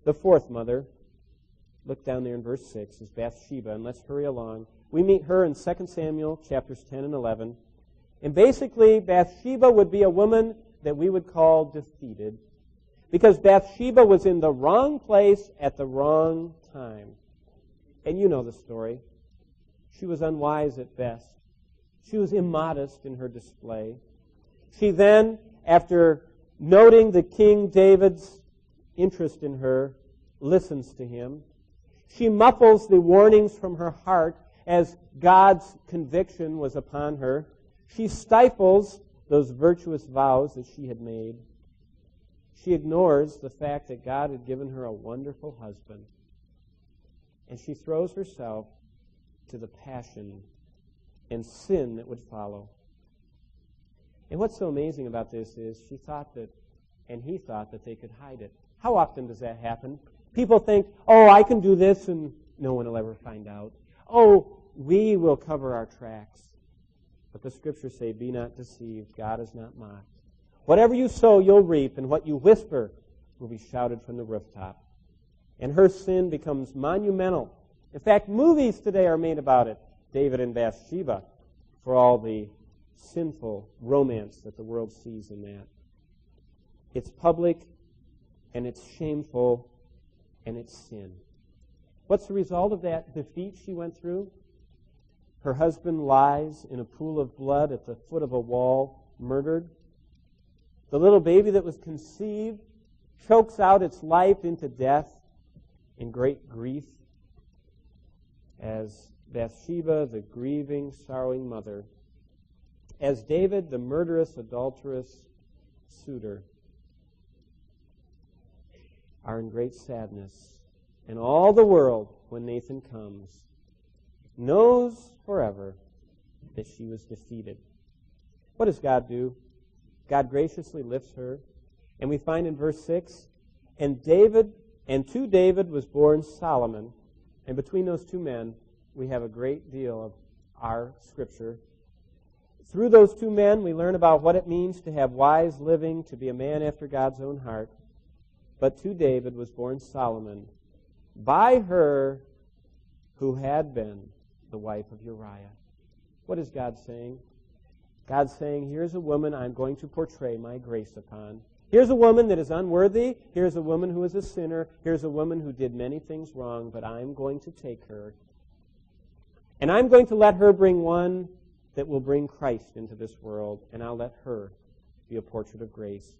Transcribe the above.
The fourth mother, look down there in verse 6, is Bathsheba, and let's hurry along. We meet her in 2 Samuel chapters 10 and 11. And basically, Bathsheba would be a woman that we would call defeated, because Bathsheba was in the wrong place at the wrong time. And you know the story. She was unwise at best. She was immodest in her display. She then, after noting the King David's interest in her, listens to him. She muffles the warnings from her heart as God's conviction was upon her. She stifles those virtuous vows that she had made. She ignores the fact that God had given her a wonderful husband. And she throws herself to the passion and sin that would follow. And what's so amazing about this is she thought that, and he thought that they could hide it. How often does that happen? People think, oh, I can do this and no one will ever find out. Oh, we will cover our tracks. But the scriptures say, be not deceived, God is not mocked. Whatever you sow, you'll reap, and what you whisper will be shouted from the rooftop. And her sin becomes monumental. In fact, movies today are made about it, David and Bathsheba, for all the sinful romance that the world sees in that. It's public, and it's shameful, and it's sin. What's the result of that defeat she went through? Her husband lies in a pool of blood at the foot of a wall, murdered. The little baby that was conceived chokes out its life into death in great grief as Bathsheba, the grieving, sorrowing mother, as David, the murderous, adulterous suitor, are in great sadness. And all the world, when Nathan comes, knows forever that she was defeated. What does God do? God graciously lifts her. And we find in verse 6, and to David was born Solomon. And between those two men, we have a great deal of our scripture. Through those two men, we learn about what it means to have wise living, to be a man after God's own heart. But to David was born Solomon, by her who had been the wife of Uriah. What is God saying? God's saying, here's a woman I'm going to portray my grace upon. Here's a woman that is unworthy. Here's a woman who is a sinner. Here's a woman who did many things wrong, but I'm going to take her. And I'm going to let her bring one that will bring Christ into this world, and I'll let her be a portrait of grace.